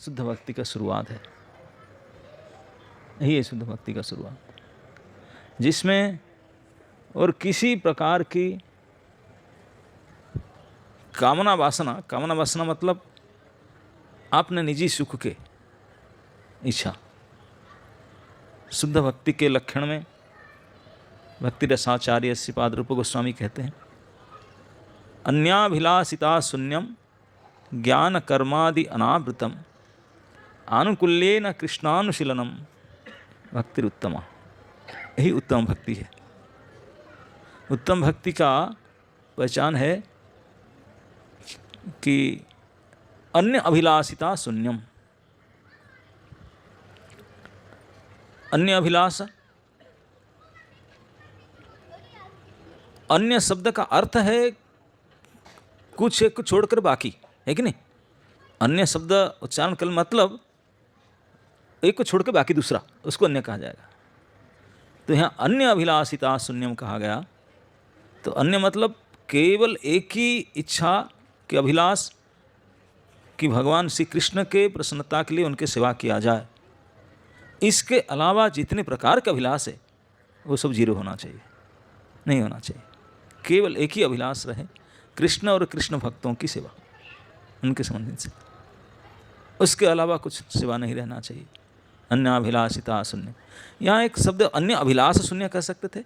शुद्ध भक्ति का शुरुआत है, यही है शुद्ध भक्ति का शुरुआत, जिसमें और किसी प्रकार की कामना वासना मतलब आपने निजी सुख के इच्छा। शुद्ध भक्ति के लक्षण में भक्ति रसाचार्य श्रीपाद रूप गोस्वामी कहते हैं, अन्याभिलाषिता शून्यम ज्ञान कर्मादि अनावृतम आनुकूल्येन कृष्णानुशीलनम भक्तिरुत्तमा। यही उत्तम भक्ति है। उत्तम भक्ति का पहचान है कि अन्य अभिलाषिता शून्यम। अन्य अभिलाष, अन्य शब्द का अर्थ है कुछ एक को छोड़कर बाकी, है कि नहीं? अन्य शब्द उच्चारण कर मतलब एक को छोड़कर बाकी दूसरा, उसको अन्य कहा जाएगा। तो यहाँ अन्य अभिलाषिता शून्यम कहा गया, तो अन्य मतलब केवल एक ही इच्छा के अभिलाष कि भगवान श्री कृष्ण के प्रसन्नता के लिए उनकी सेवा किया जाए। इसके अलावा जितने प्रकार के अभिलाष है वो सब जीरो होना चाहिए, नहीं होना चाहिए। केवल एक ही अभिलाष रहे, कृष्ण और कृष्ण भक्तों की सेवा, उनके संबंधित से, उसके अलावा कुछ सेवा नहीं रहना चाहिए। अन्य अभिलाषिता शून्य, यहाँ एक शब्द अन्य अभिलाष शून्य कह सकते थे।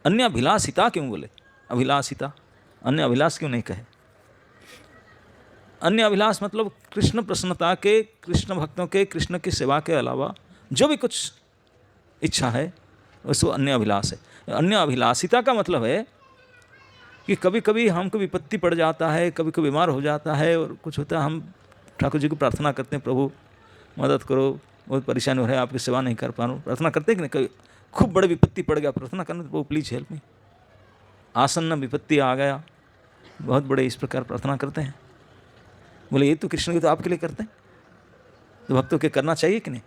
अन्य अभिलाषिता क्यों बोले? अभिलाषिता, अन्य अभिलाष क्यों नहीं कहे? अन्य अभिलाष मतलब कृष्ण प्रसन्नता के, कृष्ण भक्तों के, कृष्ण की सेवा के अलावा जो भी कुछ इच्छा है उसको अन्य अभिलाष है। अन्य अभिलाषिता का मतलब है कि कभी कभी हमको विपत्ति पड़ जाता है, कभी कभी बीमार हो जाता है और कुछ होता है, हम ठाकुर जी को प्रार्थना करते हैं, प्रभु मदद करो, बहुत परेशानी हो रहा है, आपकी सेवा नहीं कर पा रहा हूँ। प्रार्थना करते हैं कि नहीं? कभी खूब बड़ी विपत्ति पड़ गया, प्रार्थना करना, प्रभु प्लीज़ हेल्प मी, आसन्न विपत्ति आ गया, बहुत बड़े इस प्रकार प्रार्थना करते हैं। बोले ये तो कृष्ण की तो आपके लिए करते हैं, तो भक्तों के करना चाहिए कि नहीं?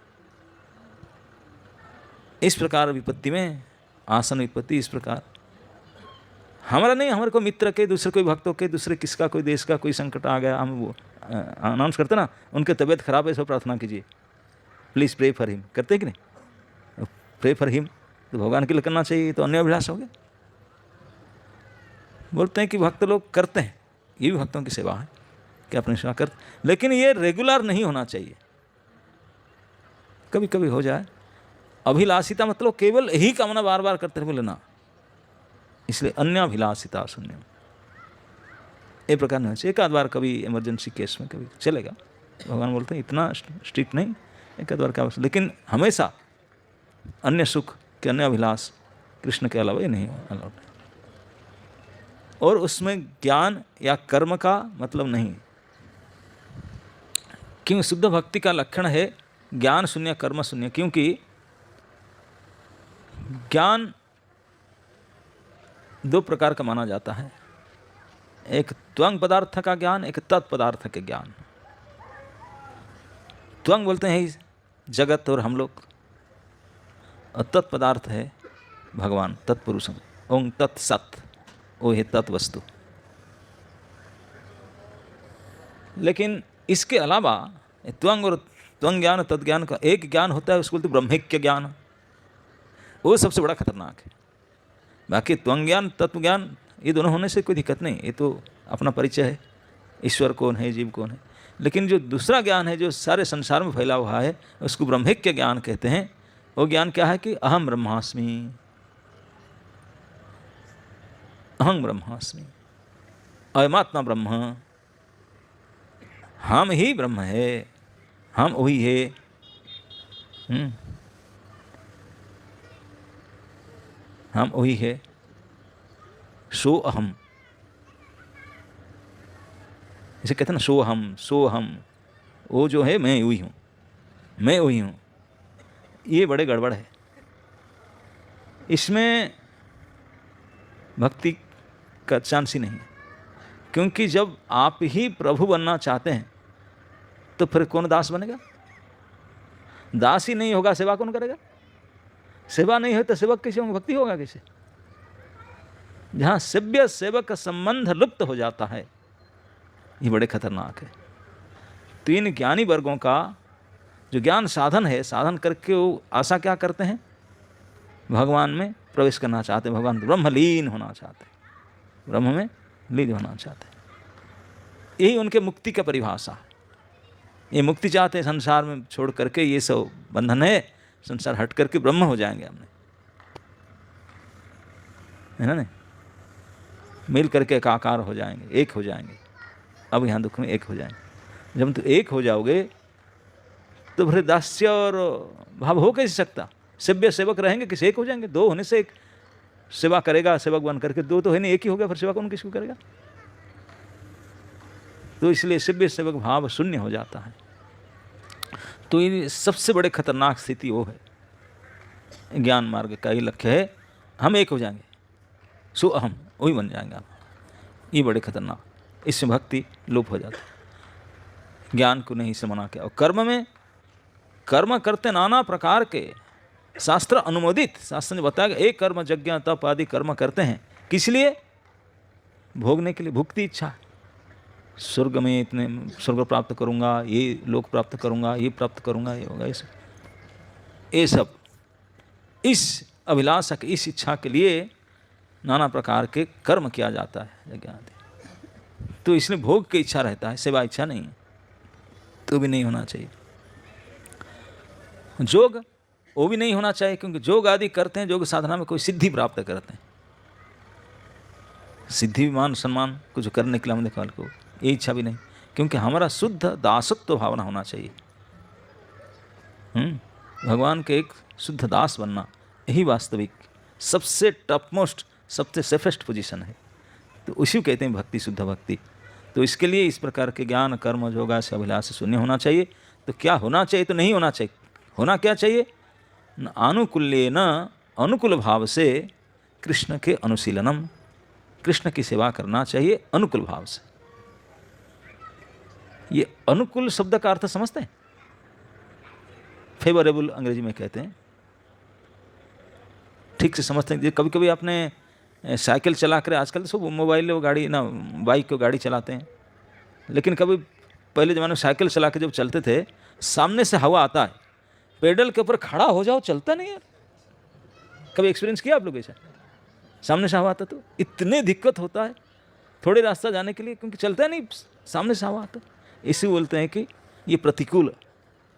इस प्रकार विपत्ति में, आसन विपत्ति इस प्रकार हमारा नहीं, हमारे को मित्र के, दूसरे कोई भक्तों के, दूसरे किसका, कोई देश का कोई संकट आ गया, हम वो अनाउंस करते ना, उनकी तबीयत खराब है, सब प्रार्थना कीजिए, प्लीज़ प्रे फॉर हिम, करते कि नहीं? प्रे फॉर हिम तो भगवान के लिए करना चाहिए, तो अन्य अभिलाष हो गया। बोलते हैं कि भक्त लोग करते हैं, ये भी भक्तों की सेवा है कि अपनी सेवा कर, लेकिन ये रेगुलर नहीं होना चाहिए, कभी कभी हो जाए। अभिलाषिता मतलब केवल यही कामना बार बार करते रहे, बोले ना, इसलिए अन्य अभिलाषिता शून्य, ये प्रकार नहीं चाहिए। एक आध बार कभी इमरजेंसी केस में कभी चलेगा, भगवान बोलते हैं इतना स्ट्रिक्ट नहीं, एक आध बार का, लेकिन हमेशा अन्य सुख के, अन्य अभिलाष कृष्ण के अलावा ये नहीं अलाउड। और उसमें ज्ञान या कर्म का मतलब नहीं, क्यों? शुद्ध भक्ति का लक्षण है ज्ञान शून्य, कर्म शून्य। क्योंकि ज्ञान दो प्रकार का माना जाता है, एक त्वंग पदार्थ का ज्ञान, एक तत्पदार्थ के ज्ञान। त्वंग बोलते हैं जगत और हम लोग, और तत्पदार्थ है भगवान, तत्पुरुषम, ओम तत्सत, वो है तत्वस्तु। लेकिन इसके अलावा त्वंग और त्वंग ज्ञान, तत्ज्ञान का एक ज्ञान होता है, उसको बोलते ब्रह्मिक्य ज्ञान, वो सबसे बड़ा खतरनाक है। बाकी त्वंग ज्ञान, तत्व ज्ञान, ये दोनों होने से कोई दिक्कत नहीं, ये तो अपना परिचय है, ईश्वर कौन है, जीव कौन है। लेकिन जो दूसरा ज्ञान है जो सारे संसार में फैला हुआ है, उसको ब्रह्मिक्य ज्ञान कहते हैं। वो ज्ञान क्या है कि अहम ब्रह्मास्मि, अहम ब्रह्मास्मि, अयमात्मा ब्रह्म, हम ही ब्रह्म है, हम वही है, हम वही है, सो अहम, इसे कहते हैं ना, सो हम, सो हम, वो जो है मैं वही हूँ, मैं वही हूँ। ये बड़े गड़बड़ है, इसमें भक्ति का चांस ही नहीं है। क्योंकि जब आप ही प्रभु बनना चाहते हैं तो फिर कौन दास बनेगा? दास ही नहीं होगा, सेवा कौन करेगा? सेवा नहीं हो तो सेवक कैसे होंगे? भक्ति होगा कैसे? जहाँ सेव्य सेवक का संबंध लुप्त हो जाता है, ये बड़े खतरनाक है। तो इन ज्ञानी वर्गों का जो ज्ञान साधन है, साधन करके वो आशा क्या करते हैं? भगवान में प्रवेश करना चाहते हैं, भगवान ब्रह्मलीन होना चाहते हैं, ब्रह्म में लीन होना चाहते हैं। यही उनके मुक्ति का परिभाषा है। ये मुक्ति चाहते हैं, संसार में छोड़ करके, ये सब बंधन है, संसार हट करके ब्रह्म हो जाएंगे हमने, है ना? नहीं, मिल करके एकाकार हो जाएंगे, एक हो जाएंगे। अब यहाँ दुख में एक हो जाएंगे। जब तो एक हो जाओगे तो फिर दास्य और भाव हो कैसे सकता? सेव्य सेवक रहेंगे, किसी एक हो जाएंगे। दो होने से एक सेवा करेगा, सेवक बन करके, दो तो है नहीं, एक ही हो गया, फिर सेवा कौन किसको करेगा? तो इसलिए सेव्य सेवक भाव शून्य हो जाता है। तो ये सबसे बड़े खतरनाक स्थिति वो है। ज्ञान मार्ग का ही लक्ष्य है, हम एक हो जाएंगे, सो अहम, वही बन जाएंगे आप। ये बड़े खतरनाक, इससे भक्ति लोप हो जाती है। ज्ञान को नहीं से मना के। और कर्म में, कर्म करते नाना प्रकार के, शास्त्र अनुमोदित, शास्त्र ने बताया एक कर्म यज्ञ तप आदि कर्म करते हैं, किस लिए? भोगने के लिए, भुक्ति इच्छा। स्वर्ग में इतने स्वर्ग प्राप्त करूंगा, ये लोक प्राप्त करूंगा, ये प्राप्त करूंगा, ये होगा, ये सब इस अभिलाषा की, इस इच्छा के लिए नाना प्रकार के कर्म किया जाता है यज्ञ आदि। तो इसलिए भोग की इच्छा रहता है, सेवा इच्छा नहीं है, तो भी नहीं होना चाहिए। योग, वो भी नहीं होना चाहिए, क्योंकि योग आदि करते हैं, योग साधना में कोई सिद्धि प्राप्त करते हैं, सिद्धि, मान सम्मान कुछ करने के लिए हम देखा को, ये इच्छा भी नहीं, क्योंकि हमारा शुद्ध दासत्व भावना होना चाहिए। भगवान के एक शुद्ध दास बनना, यही वास्तविक सबसे टॉप मोस्ट, सबसे सेफेस्ट पोजीशन है। तो उसी को कहते हैं भक्ति, शुद्ध भक्ति। तो इसके लिए इस प्रकार के ज्ञान कर्म योगा से अभिलाष शून्य होना चाहिए। तो क्या होना चाहिए? तो नहीं होना चाहिए। होना क्या चाहिए? न आनुकूल्य न अनुकूल भाव से कृष्ण के अनुशीलनम, कृष्ण की सेवा करना चाहिए अनुकूल भाव से। ये अनुकूल शब्द का अर्थ समझते हैं? फेवरेबल अंग्रेजी में कहते हैं, ठीक से समझते हैं। कभी कभी आपने साइकिल चला कर, आजकल तो सब मोबाइल गाड़ी ना, बाइक को गाड़ी चलाते हैं, लेकिन कभी पहले ज़माने में साइकिल चला के जब चलते थे, सामने से हवा आता है, पेडल के ऊपर खड़ा हो जाओ, चलता नहीं यार। कभी एक्सपीरियंस किया आप लोग ऐसा? सामने से हवा आता तो इतने दिक्कत होता है थोड़े रास्ता जाने के लिए, क्योंकि चलता नहीं, सामने से हवा आता। इसी बोलते हैं कि ये प्रतिकूल,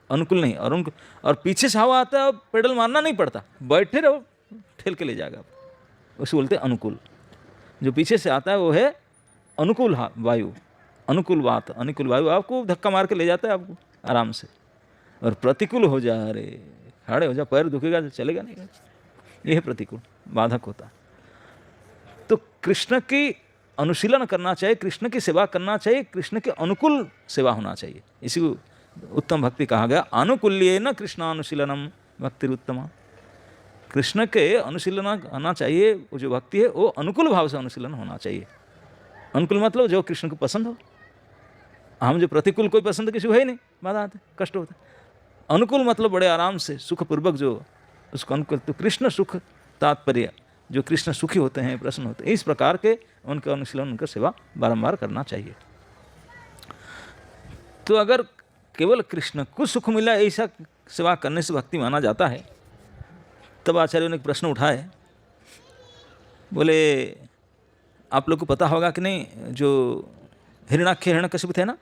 अनुकूल नहीं। और पीछे से हवा आता है, पेडल मारना नहीं पड़ता, बैठे रहो, ठेल के ले जाएगा। उसे बोलते हैं अनुकूल। जो पीछे से आता है वो है अनुकूल वायु, अनुकूल बात, अनुकूल वायु आपको धक्का मार के ले जाता है आपको आराम से। और प्रतिकूल हो जा, अरे खड़े हो जा, पैर दुखेगा तो चलेगा नहीं, ये है प्रतिकूल, बाधक होता है। तो कृष्ण की अनुशीलन करना चाहिए, कृष्ण की सेवा करना चाहिए, कृष्ण के अनुकूल सेवा होना चाहिए। इसी को उत्तम भक्ति कहा गया। आनुकूल्येन कृष्णानुशीलनम भक्तिरुत्तमा। कृष्ण के अनुशीलन आना चाहिए, वो जो भक्ति है वो अनुकूल भाव से अनुशीलन होना चाहिए। अनुकूल मतलब जो कृष्ण को पसंद हो। हम जो प्रतिकूल, कोई पसंद किसी को है ही नहीं, बाधा आते, कष्ट होता है। अनुकूल मतलब बड़े आराम से सुखपूर्वक जो उसको अनुकूल। तो कृष्ण सुख तात्पर्य, जो कृष्ण सुखी होते हैं, प्रसन्न होते हैं, इस प्रकार के उनका अनुशीलन, उनका सेवा बारंबार करना चाहिए। तो अगर केवल कृष्ण को सुख मिला ऐसा सेवा करने से भक्ति माना जाता है, तब आचार्यों ने एक प्रश्न उठाए। बोले आप लोग को पता होगा कि नहीं, जो हिरणाक्ष हिरण्यकशिपु थे ना,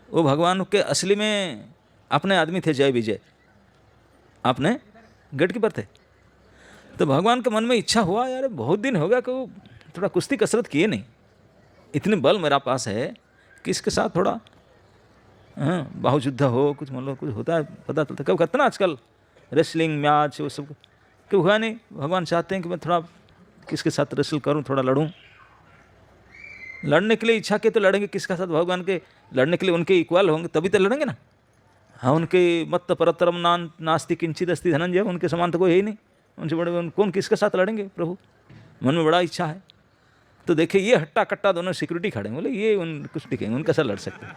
वो भगवान के असली में अपने आदमी थे, जय विजय, आपने गेट कीपर थे। तो भगवान के मन में इच्छा हुआ, यार बहुत दिन हो गया कि वो थोड़ा कुश्ती कसरत किए नहीं, इतने बल मेरा पास है कि इसके साथ थोड़ा बाहुयुद्ध हो, कुछ मतलब कुछ होता है, पता चलता। कब कहते ना आजकल रेसलिंग मैच वो सब, क्यों हुआ नहीं। भगवान चाहते हैं कि मैं थोड़ा किसके साथ रेसल करूं, थोड़ा लड़ूं। लड़ने के लिए इच्छा के तो लड़ेंगे किसके साथ? भगवान के लड़ने के लिए उनके इक्वल होंगे तभी तो लड़ेंगे ना। हाँ, उनके मत परतरम नास्ति किंचित अस्ति धनंजय, उनके समान तो कोई है ही नहीं, उनसे बड़े कौन किसके साथ लड़ेंगे? प्रभु मन में बड़ा इच्छा है। तो देखिए ये हट्टा कट्टा दोनों सिक्योरिटी खड़े, बोले ये उन कुछ दिखेंगे, उनके साथ लड़ सकते हैं,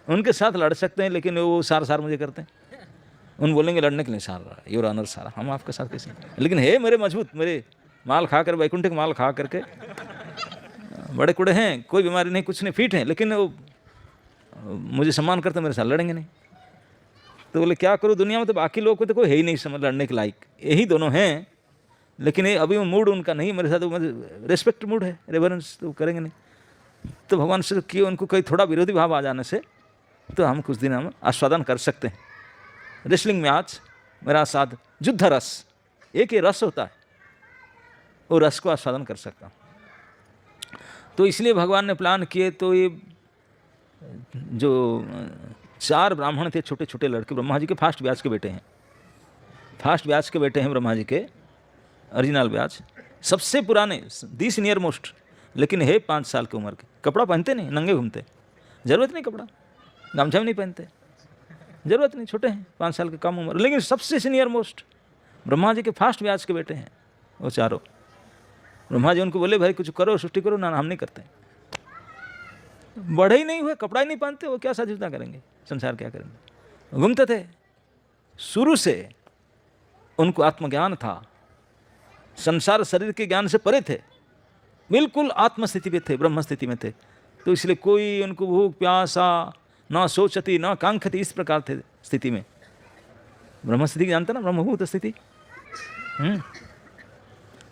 उनके साथ लड़ सकते हैं, लेकिन वो सार मुझे करते हैं। उन बोलेंगे लड़ने के लिए सार, योर ऑनर सारा, हम आपके साथ कैसे? लेकिन है मेरे मजबूत, मेरे माल खा कर, वैकुंठ के माल खा करके बड़े कुड़े हैं, कोई बीमारी नहीं, कुछ नहीं, फिट हैं, लेकिन वो मुझे सम्मान करते मेरे साथ लड़ेंगे नहीं। तो बोले क्या करूँ, दुनिया में तो बाकी लोगों को तो कोई है ही नहीं समझ लड़ने के लायक, यही दोनों हैं। लेकिन ये अभी मूड उनका नहीं मेरे साथ, रेस्पेक्ट मूड है, रेवरेंस तो करेंगे नहीं। तो भगवान से किए उनको कहीं थोड़ा विरोधी भाव आ जाने से तो हम कुछ दिन हम आस्वादन कर सकते हैं। रेसलिंग मैच मेरा साथ युद्ध रस, एक ये रस होता है, वो रस को आस्वादन कर सकता हूँ। तो इसलिए भगवान ने प्लान किए। तो ये जो 4 ब्राह्मण थे, छोटे छोटे लड़के, ब्रह्मा जी के फास्ट ब्याज के बेटे हैं, फास्ट ब्याज के बेटे हैं ब्रह्मा जी के, ओरिजिनल ब्याज, सबसे पुराने, दी सीनियर मोस्ट, लेकिन है 5 साल की उम्र के। कपड़ा पहनते नहीं, नंगे घूमते, जरूरत नहीं कपड़ा, गमछा भी नहीं पहनते, जरूरत नहीं, छोटे हैं, 5 साल के कम उम्र, लेकिन सबसे सीनियर मोस्ट ब्रह्मा जी के फास्ट ब्याज के बेटे हैं वो चारों। ब्रह्मा जी उनको बोले भाई कुछ करो, सृष्टि करो। ना हम नहीं करते, बड़े ही नहीं हुए, कपड़ा ही नहीं पहनते, वो क्या साझिता करेंगे, संसार क्या करेंगे। घूमते थे, शुरू से उनको आत्मज्ञान था, संसार शरीर के ज्ञान से परे थे, बिल्कुल आत्मस्थिति में थे, ब्रह्म स्थिति में थे। तो इसलिए कोई उनको भूख प्यासा ना सोचती ना कांक्षती, इस प्रकार थे स्थिति में। ब्रह्म स्थिति जानते ना, ब्रह्मभूत स्थिति।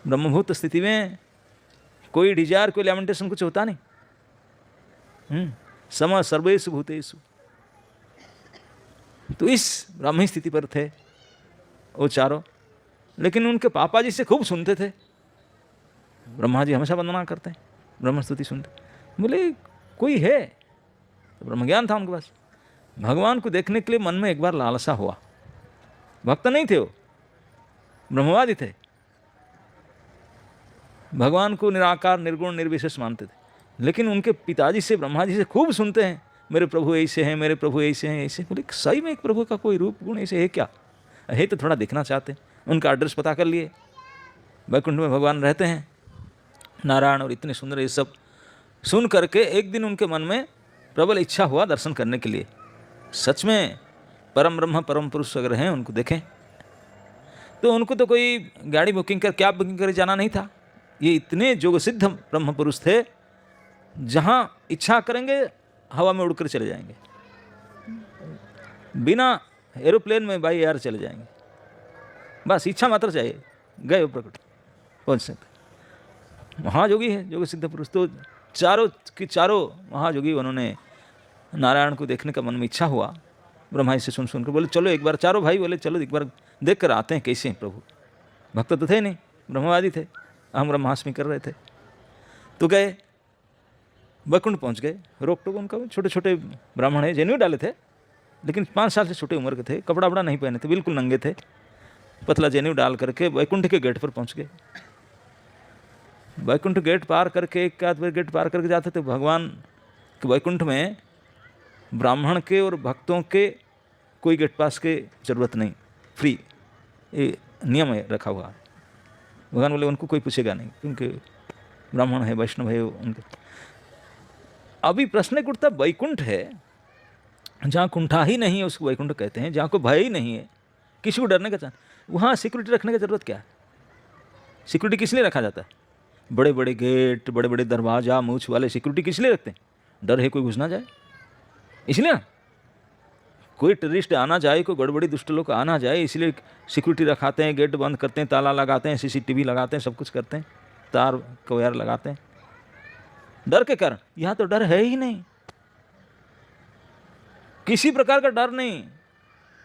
ब्रह्मभूत स्थिति में कोई डिजायर, कोई लैमेंटेशन कुछ होता नहीं। सम सर्वेषु भूतेषु। तो इस ब्राह्मी स्थिति पर थे वो चारों। लेकिन उनके पापा जी से खूब सुनते थे, ब्रह्मा जी हमेशा वंदना करते हैं, ब्रह्म स्तुति सुनते। बोले कोई है, तो ब्रह्म ज्ञान था उनके पास। भगवान को देखने के लिए मन में एक बार लालसा हुआ। भक्त नहीं थे वो, ब्रह्मवादी थे, भगवान को निराकार निर्गुण निर्विशेष मानते थे। लेकिन उनके पिताजी से, ब्रह्मा जी से खूब सुनते हैं, मेरे प्रभु ऐसे हैं, मेरे प्रभु ऐसे हैं, ऐसे। बोले सही में एक प्रभु का कोई रूप गुण ऐसे है क्या? है तो थोड़ा देखना चाहते हैं। उनका एड्रेस पता कर लिए, वैकुंठ में भगवान रहते हैं, नारायण, और इतने सुंदर। ये सब सुन करके एक दिन उनके मन में प्रबल इच्छा हुआ दर्शन करने के लिए। सच में परम ब्रह्म परम पुरुष अगर हैं, उनको देखें। तो उनको तो कोई गाड़ी बुकिंग कर, कैब बुकिंग कर जाना नहीं था। ये इतने जोग सिद्ध ब्रह्म पुरुष थे, जहाँ इच्छा करेंगे हवा में उड़कर चले जाएंगे, बिना एरोप्लेन में बाई एयर चले जाएंगे, बस इच्छा मात्र चाहिए, गए प्रकट पहुँच सकते। महायोगी है, जोग सिद्ध पुरुष। तो चारों की चारों महायोगी, उन्होंने नारायण को देखने का मन में इच्छा हुआ। ब्रह्मा जी से सुन सुनकर बोले चलो एक बार, चारों भाई बोले चलो एक बार देख कर आते हैं कैसे हैं प्रभु। भक्त तो थे नहीं, ब्रह्मवादी थे, हम ब्रह्मास्मि कर रहे थे। तो गए, वैकुंठ पहुंच गए। रोक टोक उनका, छोटे छोटे ब्राह्मण है, जनेऊ डाले थे, लेकिन 5 साल से छोटे उम्र के थे, कपड़ा वपड़ा नहीं पहने थे, बिल्कुल नंगे थे, पतला जनेऊ डाल करके वैकुंठ के गेट पर पहुंच गए। वैकुंठ गेट पार करके, एक आध बार गेट पार करके जाते थे भगवान के वैकुंठ में। ब्राह्मण के और भक्तों के कोई गेट पास के जरूरत नहीं, फ्री, ये नियम है रखा हुआ है। भगवान बोले उनको कोई पूछेगा नहीं, क्योंकि ब्राह्मण है, वैष्णव है उनके। अभी प्रश्न एक उठता, वैकुंठ है जहाँ कुंठा ही नहीं है, उसको वैकुंठ कहते हैं, जहाँ कोई भय ही नहीं है, किसी को डरने का चांस, वहाँ सिक्योरिटी रखने की जरूरत क्या है? सिक्योरिटी किस लिए रखा जाता है? बड़े बड़े गेट, बड़े बड़े दरवाजा, मूछ वाले सिक्योरिटी किस लिए रखते हैं? डर है कोई घुस ना जाए, इसलिए ना। कोई टेररिस्ट आना जाए, कोई बड़े बड़े दुष्ट लोग आना जाए, इसलिए सिक्योरिटी रखाते हैं, गेट बंद करते हैं, ताला लगाते हैं, CCTV लगाते हैं, सब कुछ करते हैं, तार कवायर लगाते हैं, डर के कारण। यहाँ तो डर है ही नहीं, किसी प्रकार का डर नहीं,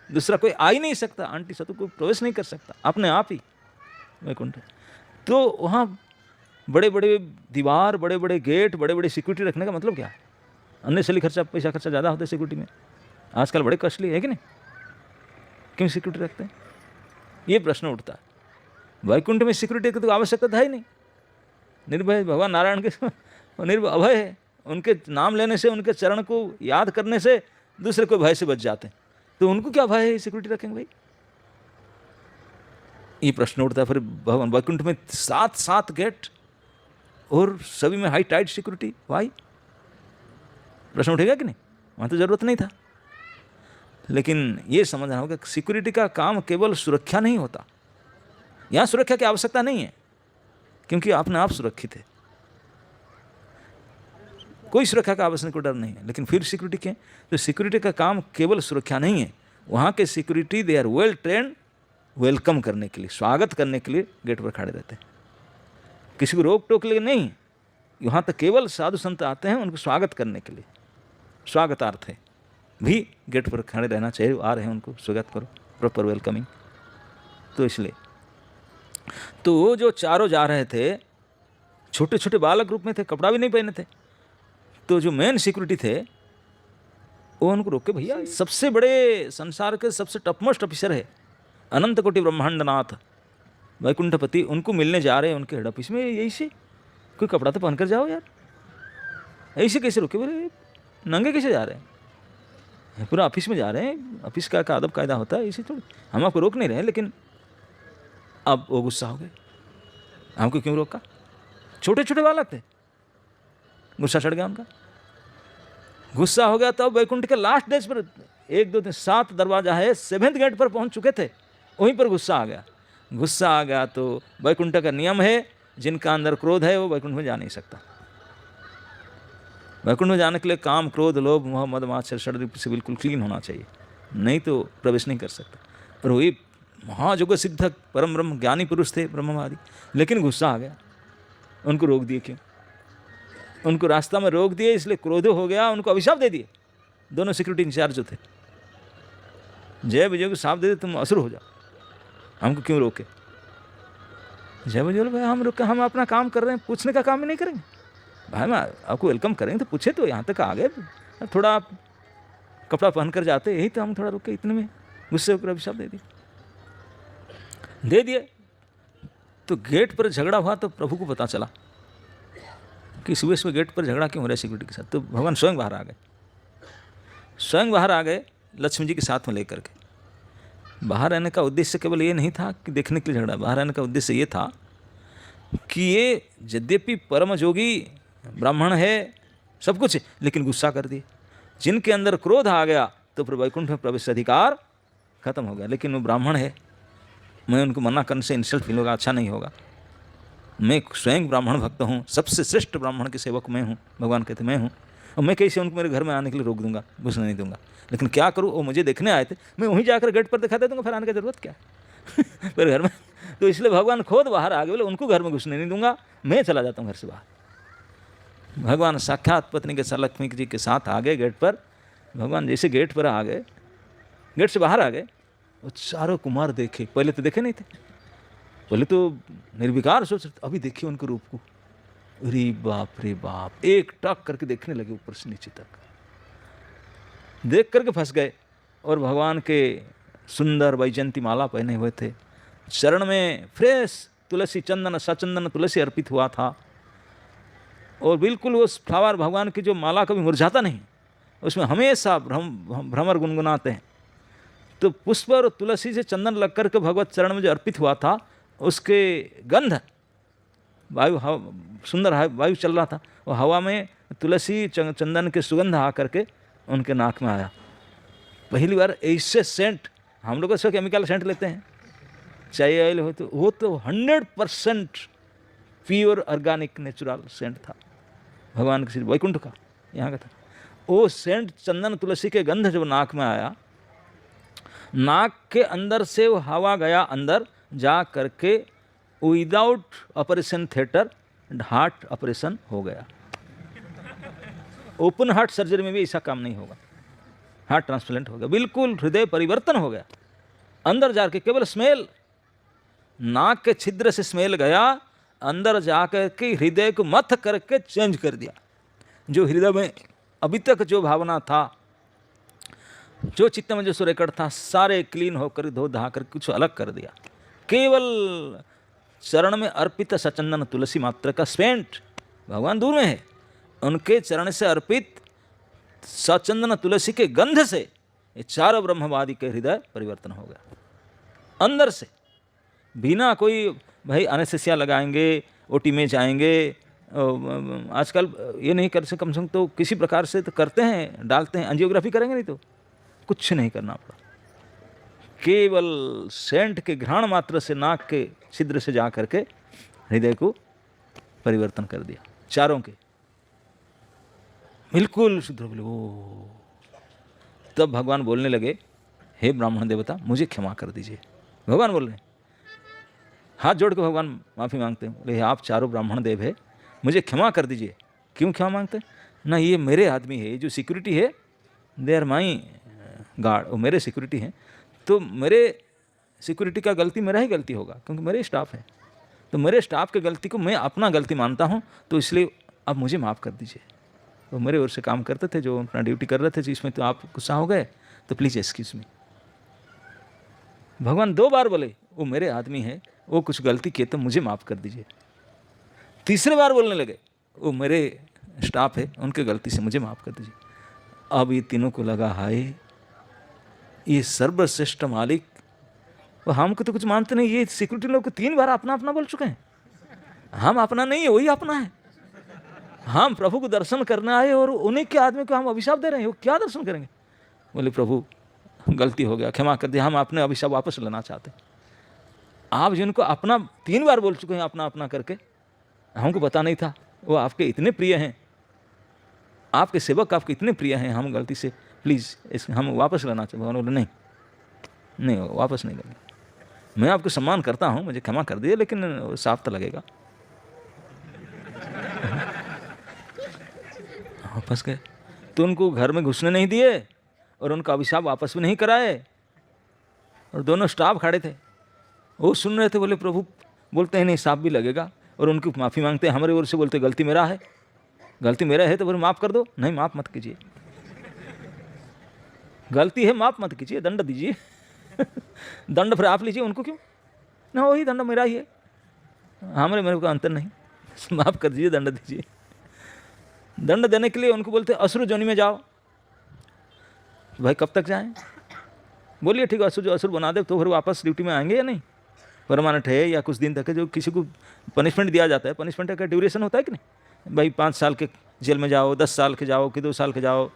दूसरा कोई आ ही नहीं सकता, आंटी सतु कोई प्रवेश नहीं कर सकता, अपने आप ही वैकुंठ। तो वहाँ बड़े बड़े दीवार, बड़े बड़े गेट, बड़े बड़े सिक्योरिटी रखने का मतलब क्या है? अननेसेसरी खर्चा, पैसा खर्चा ज़्यादा होता है सिक्योरिटी में, आजकल बड़े कॉस्टली है कि नहीं, क्यों सिक्योरिटी रखते हैं? ये प्रश्न उठता है। वैकुंठ में सिक्योरिटी की तो आवश्यकता है ही नहीं, निर्भय भगवान नारायण के निर्भय है, उनके नाम लेने से, उनके चरण को याद करने से दूसरे को भय से बच जाते हैं। तो उनको क्या भय है, सिक्योरिटी रखेंगे भाई? ये प्रश्न उठता है। फिर भगवान वैकुंठ में 7 गेट और सभी में हाई टाइट सिक्योरिटी, वाई? प्रश्न उठेगा कि नहीं? वहाँ तो जरूरत नहीं था। लेकिन ये समझना होगा कि सिक्योरिटी का काम केवल सुरक्षा नहीं होता, यहाँ सुरक्षा की आवश्यकता नहीं है, क्योंकि अपने आप सुरक्षित है। कोई सुरक्षा का आवश्यक डर नहीं है। लेकिन फिर सिक्योरिटी क्या है? तो सिक्योरिटी का काम केवल सुरक्षा नहीं है, वहाँ के security they are well trained welcome करने के लिए, स्वागत करने के लिए गेट पर खड़े रहते हैं, किसी को रोक टोक के लिए नहीं। यहाँ तक केवल साधु संत आते हैं उनको स्वागत करने के लिए, स्वागतार्थ है भी गेट पर खड़े रहना चाहिए। आ रहे हैं उनको स्वागत करो, प्रॉपर वेलकमिंग। तो इसलिए तो वो जो चारों जा रहे थे, छोटे छोटे बालक रूप में थे, कपड़ा भी नहीं पहने थे। तो जो मेन सिक्योरिटी थे वो उनको रोक के, भैया सबसे बड़े संसार के सबसे टॉपमोस्ट ऑफिसर है अनंत कोटि ब्रह्मांडनाथ वैकुंठपति, उनको मिलने जा रहे हैं उनके हेड ऑफिस में, यही से कोई कपड़ा तो पहन कर जाओ यार, ऐसे कैसे रोके? बोले नंगे कैसे जा रहे हैं? पूरा ऑफिस में जा रहे हैं, ऑफिस का अदब कायदा होता है, इसी थोड़ी हम आपको रोक नहीं रहे हैं। लेकिन अब वो गुस्सा हो गए, हमको क्यों रोका? छोटे छोटे बालक थे, गुस्सा चढ़ गया उनका, गुस्सा हो गया। तब वैकुंठ के लास्ट डेज पर 1 2 3 7 दरवाजा है, 7th गेट पर पहुंच चुके थे, वहीं पर गुस्सा आ गया। गुस्सा आ गया तो वैकुंठ का नियम है, जिनका अंदर क्रोध है वो वैकुंठ में जा नहीं सकता। वैकुंठ में जाने के लिए काम, क्रोध, लोभ, मोह, मद, मात्सर्य, षड्रिप से बिल्कुल क्लीन होना चाहिए, नहीं तो प्रवेश नहीं कर सकता। पर वही महाजोग सिद्धक परम ब्रह्म ज्ञानी पुरुष थे, ब्रह्मवादी, लेकिन गुस्सा आ गया, उनको रोक दिए। क्यों? उनको रास्ता में रोक दिए, इसलिए क्रोध हो गया, उनको अभिशाप दे दिए। दोनों सिक्योरिटी इंचार्ज जो थे, जय विजय को साफ दे दे, तुम असुर हो जाओ, हमको क्यों रोके? जय विजय भाई हम रुके, हम अपना काम कर रहे हैं, पूछने का काम ही नहीं करेंगे भाई, हम आपको वेलकम करेंगे तो पूछे, तो यहाँ तक आ गए, थोड़ा आप कपड़ा पहन कर जाते, यही तो हम थोड़ा रुके, इतने में गुस्से होकर अभिशाप दे दिए। तो गेट पर झगड़ा हुआ तो प्रभु को पता चला कि सुबह सुबह गेट पर झगड़ा क्यों हो रहा है सिक्योरिटी के साथ। तो भगवान स्वयं बाहर आ गए, स्वयं बाहर आ गए लक्ष्मी जी के साथ में लेकर के। बाहर आने का उद्देश्य केवल ये नहीं था कि देखने के लिए झगड़ा, बाहर आने का उद्देश्य ये था कि ये यद्यपि परम जोगी ब्राह्मण है, सब कुछ है, लेकिन गुस्सा कर दिए। जिनके अंदर क्रोध आ गया तो फिर वैकुंठ में प्रवेश अधिकार खत्म हो गया। लेकिन वो ब्राह्मण है, मैं उनको मना करने से इंसल्ट फील होगा, अच्छा नहीं होगा। मैं स्वयं ब्राह्मण भक्त हूँ, सबसे श्रेष्ठ ब्राह्मण के सेवक मैं हूँ, भगवान कहते मैं हूँ, और मैं कैसे उनको मेरे घर में आने के लिए रोक दूंगा, घुसने नहीं दूंगा। लेकिन क्या करूँ, वो मुझे देखने आए थे, मैं वहीं जाकर गेट पर दिखा दे दूंगा, फिर आने की जरूरत क्या मेरे घर में। तो इसलिए भगवान खुद बाहर आ गए, बोले उनको घर में घुसने नहीं दूंगा, मैं चला जाता हूँ घर से बाहर। भगवान साक्षात पत्नी के साथ लक्ष्मी जी के साथ आ गए गेट पर। भगवान जैसे गेट पर आ गए, गेट से बाहर आ गए, वो चारों कुमार देखे, पहले तो देखे नहीं थे, पहले तो निर्विकार सोच रहे, अभी देखिए उनके रूप को, अरे बाप रे बाप, एक टक करके देखने लगे ऊपर से नीचे तक, देख करके फंस गए। और भगवान के सुंदर वैजयंती माला पहने हुए थे, चरण में फ्रेश तुलसी चंदन, सचंदन तुलसी अर्पित हुआ था, और बिल्कुल वो फ्लावर भगवान की जो माला कभी मुरझाता नहीं, उसमें हमेशा भ्रमर गुनगुनाते हैं। तो पुष्प और तुलसी से चंदन लग करके भगवत चरण में जो अर्पित हुआ था, उसके गंध, वायु सुंदर वायु चल रहा था, वो हवा में तुलसी चंदन के सुगंध आ करके उनके नाक में आया। पहली बार ऐसे सेंट, हम लोग ऐसे केमिकल सेंट लेते हैं, चाय ऑयल हो, तो वो तो 100% प्योर ऑर्गेनिक नेचुरल सेंट था, भगवान के वैकुंठ का, यहाँ का था। वो सेंट चंदन तुलसी के गंध जब नाक में आया, नाक के अंदर से वो हवा गया अंदर जा करके, without operation theatre heart operation हो गया। ओपन हार्ट सर्जरी में भी ऐसा काम नहीं होगा, हार्ट ट्रांसप्लांट हो गया, बिल्कुल हृदय परिवर्तन हो गया। अंदर जाके केवल स्मेल, नाक के छिद्र से स्मेल गया, अंदर जाकर के हृदय को मथ करके चेंज कर दिया। जो हृदय में अभी तक जो भावना था, जो चित्त में जो सुरेकड़ था, सारे क्लीन होकर धो धा कर कुछ अलग कर दिया। केवल चरण में अर्पित सचंदन तुलसी मात्र का सेंट, भगवान दूर में है, उनके चरण से अर्पित सचंदन तुलसी के गंध से ये चारों ब्रह्मवादी के हृदय परिवर्तन हो गया अंदर से, बिना कोई भाई एनेस्थीसिया लगाएंगे, ओटी में जाएंगे। आजकल ये नहीं कर सकते, कम से कम तो किसी प्रकार से तो करते हैं, डालते हैं, एंजियोग्राफी करेंगे, नहीं तो कुछ नहीं करना पड़ा। केवल सेंट के घ्राण मात्र से नाक के छिद्र से जा करके हृदय को परिवर्तन कर दिया चारों के। बिल्कुल शुद्ध बोले। ओ, तब भगवान बोलने लगे, हे ब्राह्मण देवता मुझे क्षमा कर दीजिए। भगवान बोल रहे हैं, हाथ जोड़ के भगवान माफ़ी मांगते हैं, बोले आप चारों ब्राह्मण देव है, मुझे क्षमा कर दीजिए। क्यों क्षमा मांगते हैं? ना ये मेरे आदमी है, ये जो सिक्योरिटी है दे आर माई गार्ड, वो मेरे सिक्योरिटी हैं, तो मेरे सिक्योरिटी का गलती मेरा ही गलती होगा क्योंकि मेरे स्टाफ है, तो मेरे स्टाफ की गलती को मैं अपना गलती मानता हूँ, तो इसलिए अब मुझे माफ़ कर दीजिए। वो मेरे ओर से काम करते थे, जो अपना ड्यूटी कर रहे थे, जिसमें तो आप गुस्सा हो गए तो प्लीज़ एक्सक्यूज मी। भगवान 2 बार बोले वो मेरे आदमी है, वो कुछ गलती किए तो मुझे माफ़ कर दीजिए। तीसरे बार बोलने लगे वो मेरे स्टाफ है, उनके गलती से मुझे माफ़ कर दीजिए। अब ये तीनों को लगा हाय ये सर्वश्रेष्ठ मालिक, वो हमको तो कुछ मानते नहीं, ये सिक्योरिटी लोग को 3 बार अपना अपना बोल चुके हैं, हम अपना नहीं है वही अपना है, हम प्रभु को दर्शन करने आए और उन्हीं के आदमी को हम अभिशाप दे रहे हैं, वो क्या दर्शन करेंगे? बोले प्रभु गलती हो गया, क्षमा कर दिया, हम अपने अभिशाप वापस लेना चाहते हैं। आप जिनको अपना 3 बार बोल चुके हैं अपना अपना करके, हमको पता नहीं था वो आपके इतने प्रिय हैं, आपके सेवक आपके इतने प्रिय हैं, हम गलती से प्लीज़ हम वापस लेना चाहते। भगवान बोले नहीं नहीं वापस नहीं लेंगे, मैं आपको सम्मान करता हूँ, मुझे क्षमा कर दिए, लेकिन साफ तो लगेगा। वापस गए तो उनको घर में घुसने नहीं दिए और उनका अभिशाप वापस भी नहीं कराए, और दोनों स्टाफ खड़े थे, वो सुन रहे थे। बोले प्रभु बोलते हैं नहीं साफ भी लगेगा, और उनकी माफ़ी मांगते हैं हमारे ओर से, बोलते गलती मेरा है, गलती मेरा है तो बोले माफ़ कर दो। नहीं माफ़ मत कीजिए, गलती है माफ़ मत कीजिए, दंड दीजिए। दंड फिर आप लीजिए, उनको क्यों ना, वही दंड मेरा ही है, हमारे मेरे को अंतर नहीं, माफ़ कर दीजिए, दंड दीजिए। दंड देने के लिए उनको बोलते असुर जोनी में जाओ। भाई कब तक जाएं? बोलिए ठीक है, असुर जो असुर बना दे तो फिर वापस ड्यूटी में आएंगे या नहीं? परमानेंट है या कुछ दिन तक है? जो किसी को पनिशमेंट दिया जाता है, पनिशमेंट का ड्यूरेशन होता है कि नहीं? भाई 5 साल के जेल में जाओ, 10 साल के जाओ कि 2 साल के जाओ,